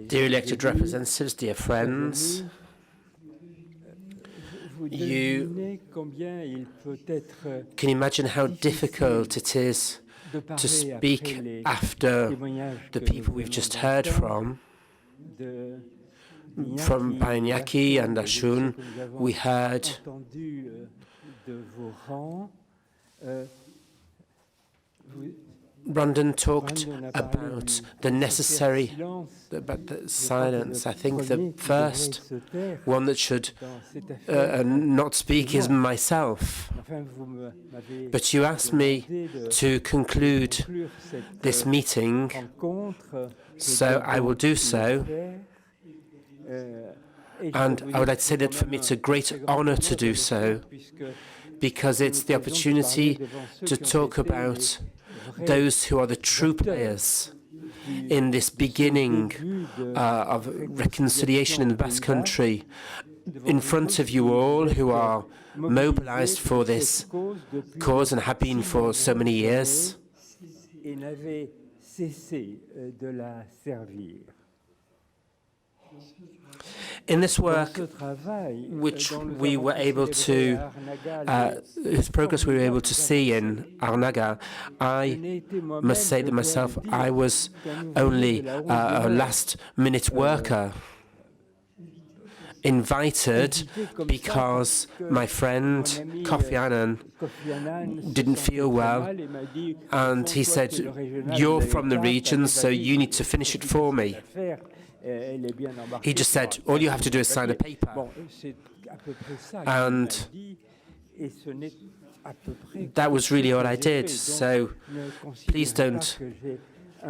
Dear elected representatives, dear friends, you can imagine how difficult it is to speak after the people we've just heard from Baignaki and Ashun. We heard Brandon talked about the necessary, about the silence. I think the first one that should not speak is myself. But you asked me to conclude this meeting, so I will do so. And I would like to say that for me it's a great honor to do so, because it's the opportunity to talk about those who are the true players in this beginning of reconciliation in the Basque Country, in front of you all who are mobilized for this cause and have been for so many years. In this work, which we were able to, whose progress we were able to see in Arnaga, I must say that myself, I was only a last-minute worker, invited because my friend Kofi Annan didn't feel well, and he said, "You're from the region, so you need to finish it for me." He just said, all you have to do is sign a paper. And that was really all I did. So please don't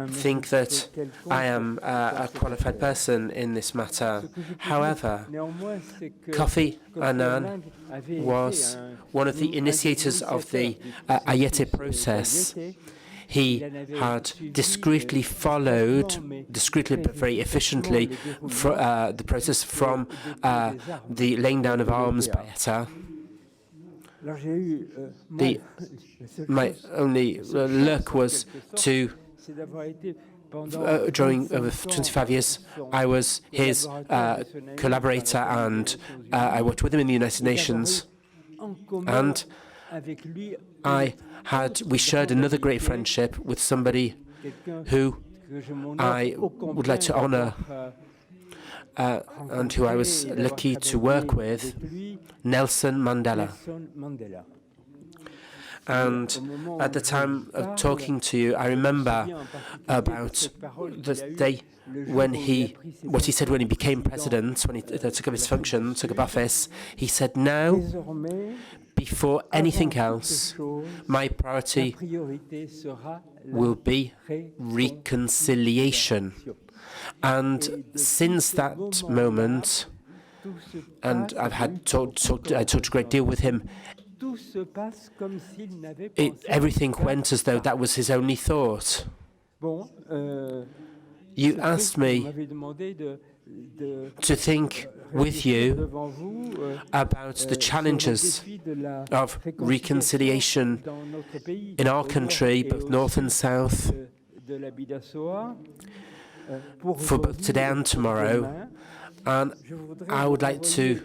think that I am a qualified person in this matter. However, Kofi Annan was one of the initiators of the Ayete process. He had discreetly followed, discreetly but very efficiently, the process from the laying down of arms by ETA. My only luck was to, during over 25 years, I was his collaborator, and I worked with him in the United Nations. And we shared another great friendship with somebody who I would like to honor and who I was lucky to work with, Nelson Mandela. And at the time of talking to you, I remember about the day when what he said when he became president, when he took up his function, took up office. He said, "Now, before anything else, my priority will be reconciliation." And since that moment, and I talked a great deal with him, everything went as though that was his only thought. You asked me to think with you about the challenges of reconciliation in our country, both north and south, for both today and tomorrow. And I would like to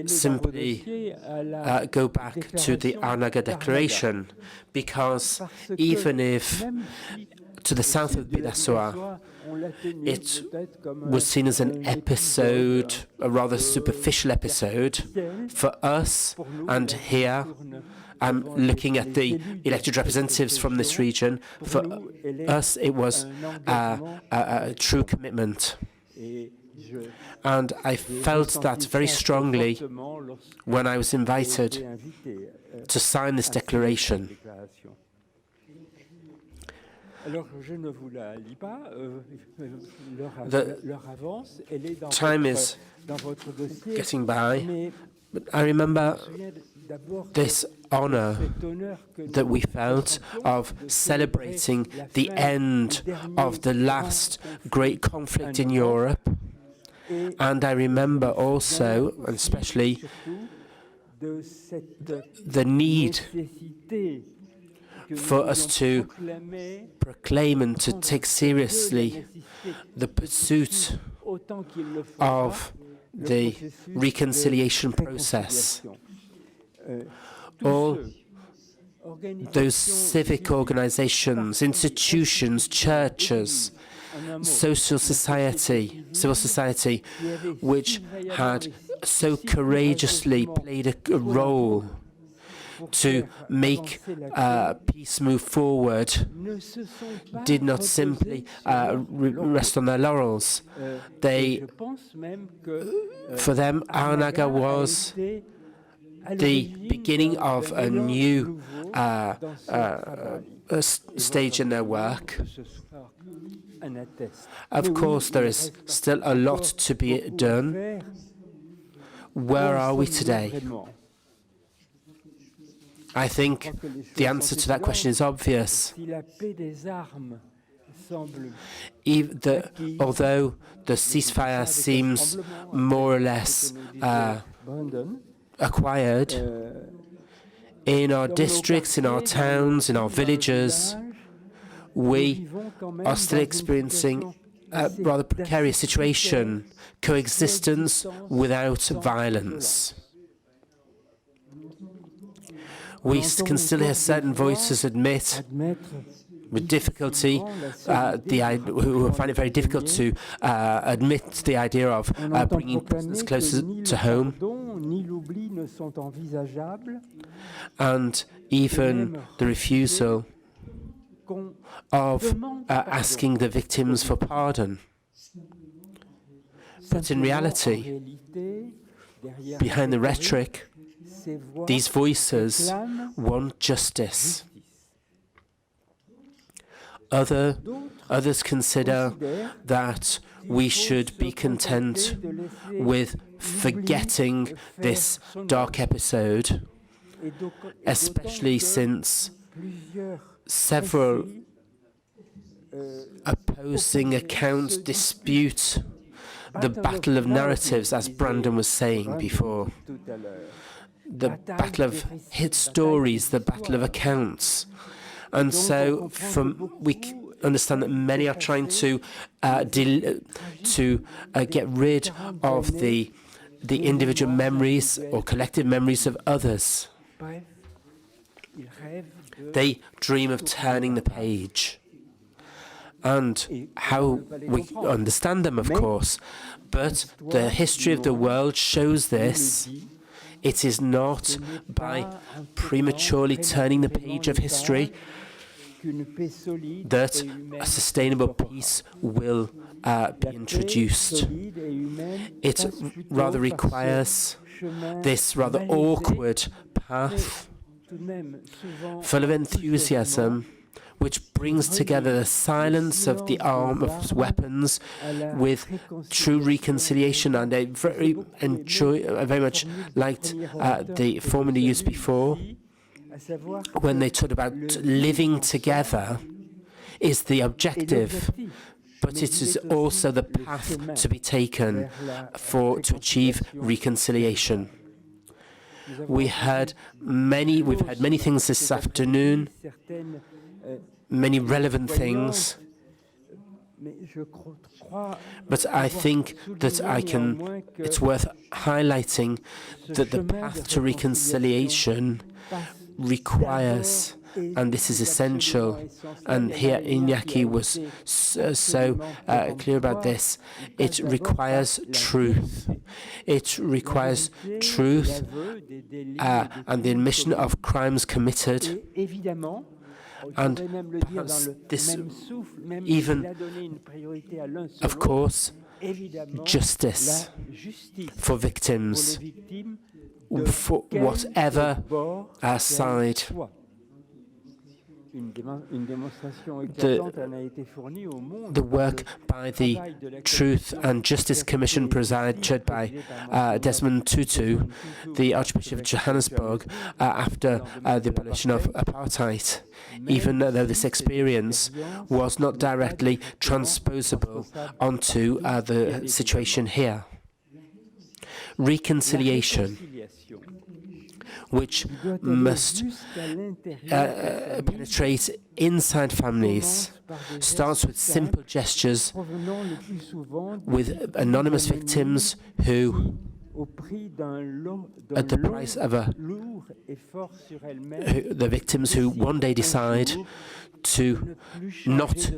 simply go back to the Arnaga Declaration, because even if to the south of Bidasoa, it was seen as an episode, a rather superficial episode for us, and here I'm looking at the elected representatives from this region. For us, it was a true commitment. And I felt that very strongly when I was invited to sign this declaration. The time is getting by, but I remember this honor that we felt of celebrating the end of the last great conflict in Europe. And I remember also, and especially, the need for us to proclaim and to take seriously the pursuit of the reconciliation process. All those civic organizations, institutions, churches, civil society, which had so courageously played a role to make peace move forward, did not simply rest on their laurels. For them, Our Naga was the beginning of a new stage in their work. Of course, there is still a lot to be done. Where are we today? I think the answer to that question is obvious. Although the ceasefire seems more or less acquired, in our districts, in our towns, in our villages, we are still experiencing a rather precarious situation, coexistence without violence. We can still hear certain voices admit with difficulty, who find it very difficult to admit the idea of bringing prisoners closer to home, and even the refusal of asking the victims for pardon. But in reality, behind the rhetoric, these voices want justice. Others consider that we should be content with forgetting this dark episode, especially since several opposing accounts dispute the battle of narratives, as Brandon was saying before. The battle of hit stories, the battle of accounts. And so we understand that many are trying to get rid of the individual memories or collective memories of others. They dream of turning the page. And how we understand them, of course. But the history of the world shows this. It is not by prematurely turning the page of history that a sustainable peace will be introduced. It rather requires this rather awkward path, full of enthusiasm, which brings together the silence of the arm of weapons with true reconciliation. And I very much liked the formula used before, when they talked about living together is the objective, but it is also the path to be taken to achieve reconciliation. We've had many things this afternoon, many relevant things, but I think that it's worth highlighting that the path to reconciliation requires, and this is essential, and here Iñaki was so clear about this, it requires truth. It requires truth and the admission of crimes committed, and perhaps this even, of course, justice for victims, for whatever side. The work by the Truth and Justice Commission presided by Desmond Tutu, the Archbishop of Johannesburg, after the abolition of apartheid, even though this experience was not directly transposable onto the situation here. Reconciliation. which must penetrate inside families, starts with simple gestures with anonymous victims who, at the price of the victims who one day decide to not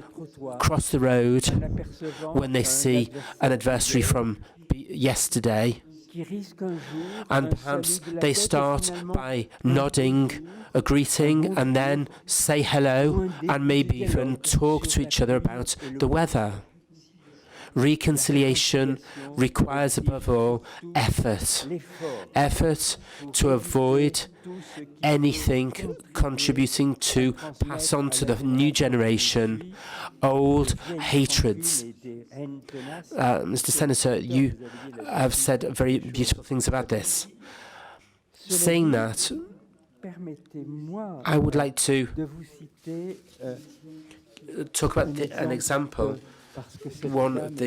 cross the road when they see an adversary from yesterday. And perhaps they start by nodding a greeting and then say hello and maybe even talk to each other about the weather. Reconciliation requires, above all, effort. Effort to avoid anything contributing to pass on to the new generation old hatreds. Mr. Senator, you have said very beautiful things about this. Saying that, I would like to talk about an example. One of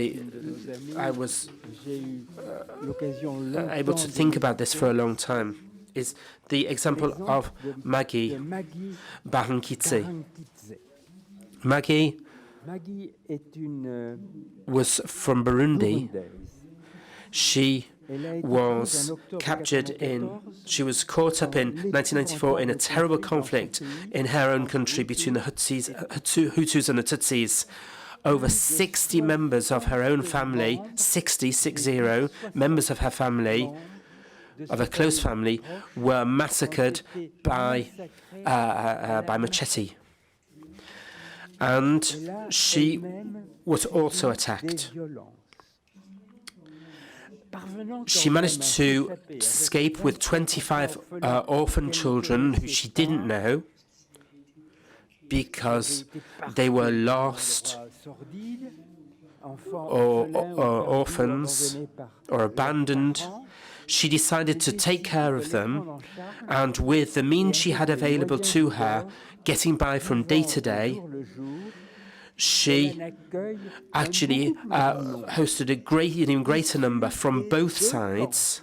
I was able to think about this for a long time, is the example of Maggie Bahankitse. Maggie was from Burundi. She was she was caught up in 1994 in a terrible conflict in her own country between the Hutus and the Tutsis. Over 60 members of her own family, 60 members of her family, of a close family, were massacred by machete. And she was also attacked. She managed to escape with 25 orphan children who she didn't know because they were lost or orphans or abandoned. She decided to take care of them, and with the means she had available to her, getting by from day to day, she actually hosted an even greater number from both sides,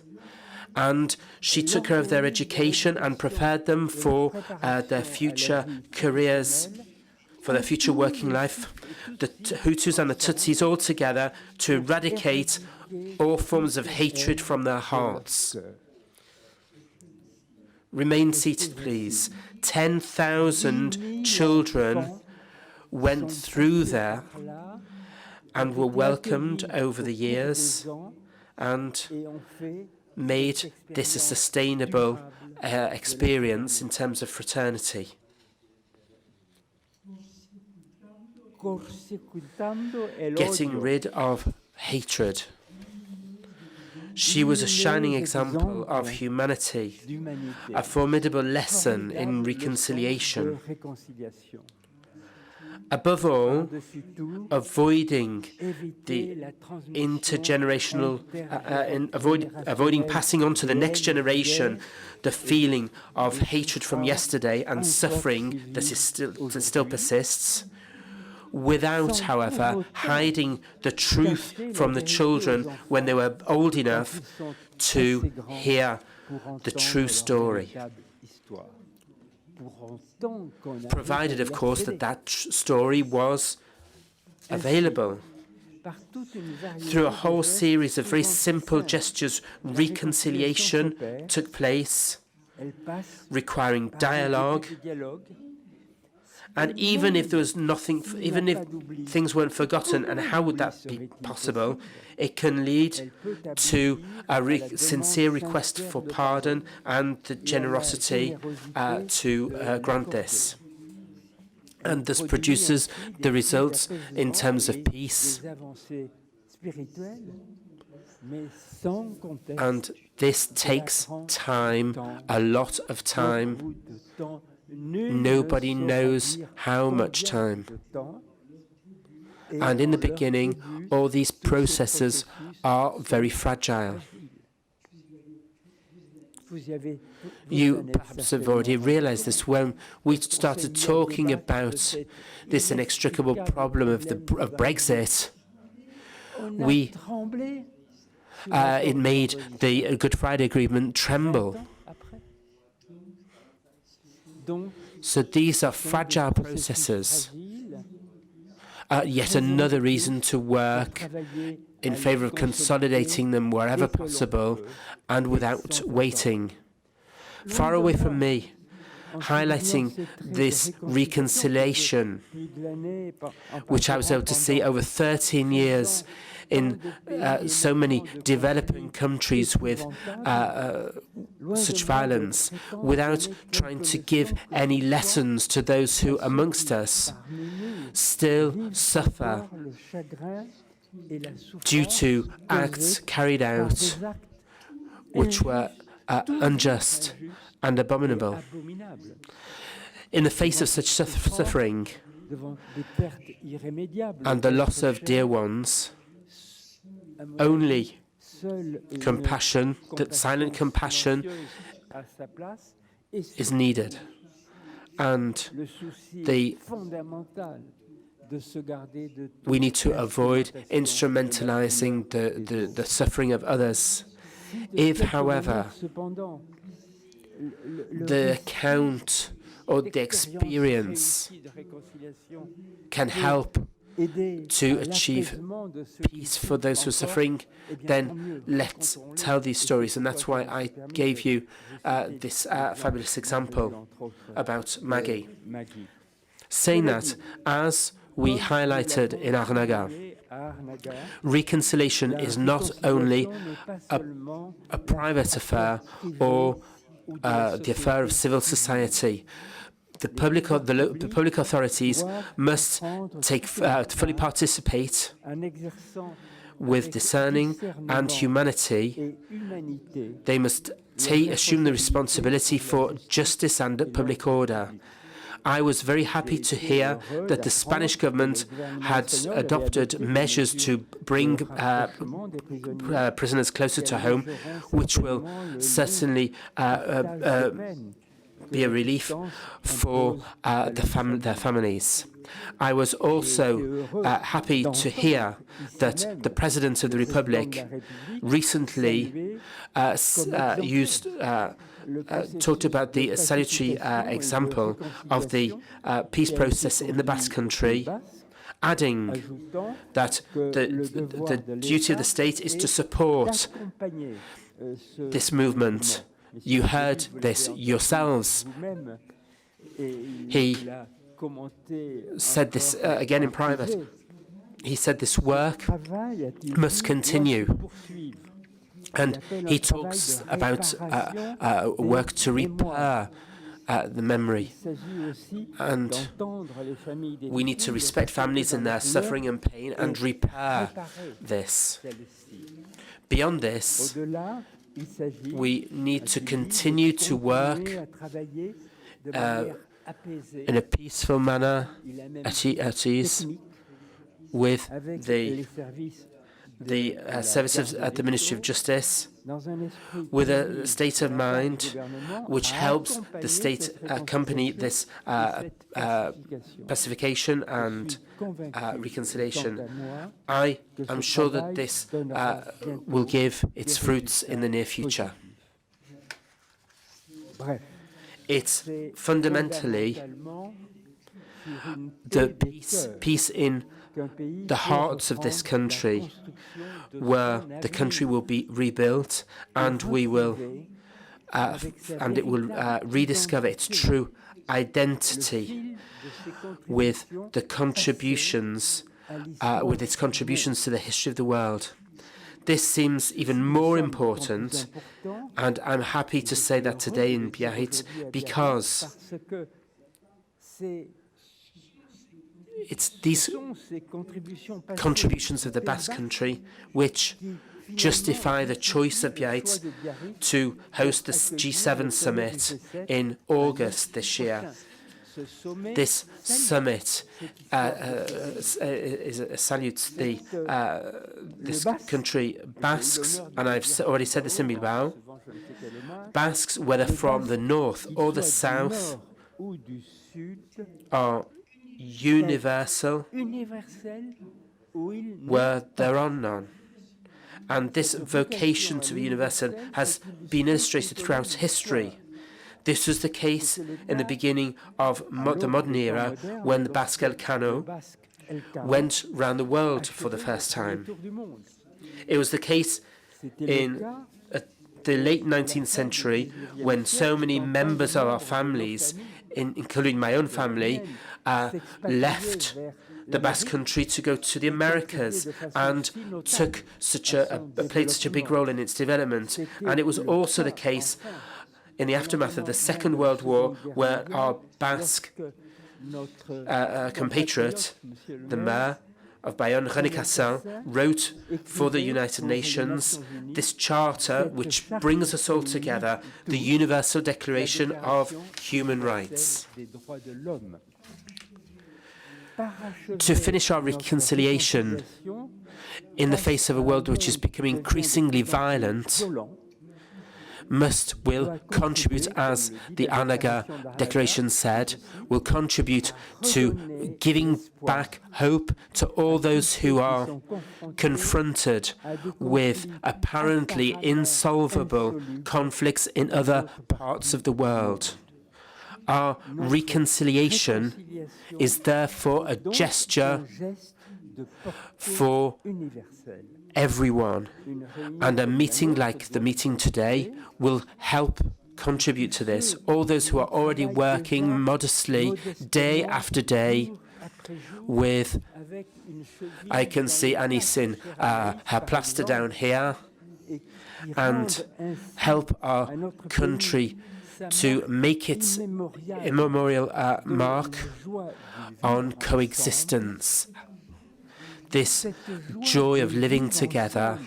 and she took care of their education and prepared them for their future careers, for their future working life. The Hutus and the Tutsis all together to eradicate all forms of hatred from their hearts. Remain seated, please. 10,000 children went through there and were welcomed over the years and made this a sustainable experience in terms of fraternity. Getting rid of hatred. She was a shining example of humanity, a formidable lesson in reconciliation. Above all, avoiding the intergenerational, avoiding passing on to the next generation the feeling of hatred from yesterday and suffering that still persists, without, however, hiding the truth from the children when they were old enough to hear the true story. Provided, of course, that story was available. Through a whole series of very simple gestures, reconciliation took place, requiring dialogue. And even if there was nothing, even if things weren't forgotten, and how would that be possible? It can lead to a sincere request for pardon and the generosity to grant this. And this produces the results in terms of peace. And this takes time, a lot of time. Nobody knows how much time. And in the beginning, all these processes are very fragile. You perhaps have already realized this when we started talking about this inextricable problem of Brexit. It made the Good Friday Agreement tremble. So these are fragile processes. Yet another reason to work in favor of consolidating them wherever possible and without waiting. Far away from me, highlighting this reconciliation, which I was able to see over 13 years in so many developing countries with such violence, without trying to give any lessons to those who amongst us still suffer due to acts carried out which were unjust and abominable. In the face of such suffering and the loss of dear ones, only compassion, that silent compassion, is needed. And we need to avoid instrumentalizing the suffering of others. If, however, the account or the experience can help to achieve peace for those who are suffering, then let's tell these stories. And that's why I gave you this fabulous example about Maggie. Saying that, as we highlighted in Arnaga, reconciliation is not only a private affair or the affair of civil society. The public authorities must fully participate with discerning and humanity. They must assume the responsibility for justice and public order. I was very happy to hear that the Spanish government had adopted measures to bring prisoners closer to home, which will certainly be a relief for their families. I was also happy to hear that the President of the Republic recently talked about the salutary example of the peace process in the Basque Country, adding that the duty of the state is to support this movement. You heard this yourselves. He said this again in private. He said this work must continue. And he talks about work to repair the memory. And we need to respect families in their suffering and pain and repair this. Beyond this, we need to continue to work in a peaceful manner at ease with the services at the Ministry of Justice, with a state of mind which helps the state accompany this pacification and reconciliation. I am sure that this will give its fruits in the near future. It's fundamentally the peace in the hearts of this country, where the country will be rebuilt and we will and it will rediscover its true identity with the contributions with its contributions to the history of the world. This seems even more important, and I'm happy to say that today in Biarritz, because it's these contributions of the Basque Country which justify the choice of Biarritz to host the G7 summit in August this year. This summit salutes this country, Basques, and I've already said this in Bilbao. Basques, whether from the north or the south, are universal where there are none. And this vocation to be universal has been illustrated throughout history. This was the case in the beginning of the modern era when the Basque Elcano went round the world for the first time. It was the case in the late 19th century when so many members of our families, including my own family, left the Basque Country to go to the Americas and played such a big role in its development. And it was also the case in the aftermath of the Second World War, where our Basque compatriot, the mayor of Bayonne, René Cassin, wrote for the United Nations this charter which brings us all together, the Universal Declaration of Human Rights. To finish our reconciliation in the face of a world which is becoming increasingly violent, will contribute, as the Anaga Declaration said, will contribute to giving back hope to all those who are confronted with apparently insolvable conflicts in other parts of the world. Our reconciliation is therefore a gesture for everyone, and a meeting like the meeting today will help contribute to this. All those who are already working modestly day after day with, I can see Anisine, her plaster down here, and help our country to make its immemorial mark on coexistence. This joy of living together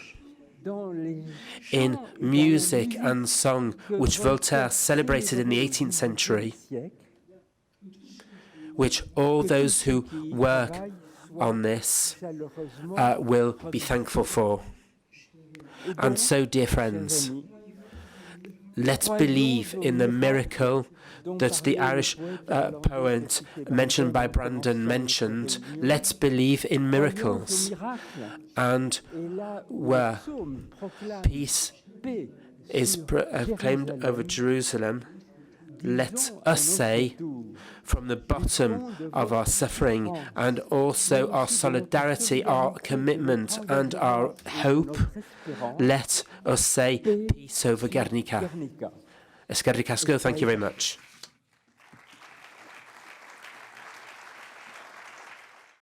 in music and song, which Voltaire celebrated in the 18th century, which all those who work on this will be thankful for. And so, dear friends, let's believe in the miracle that the Irish poet mentioned by Brandon mentioned. Let's believe in miracles. And where peace is proclaimed over Jerusalem, let us say, from the bottom of our suffering and also our solidarity, our commitment and our hope, let us say peace over Guernica. Esquerrik Asgo, thank you very much.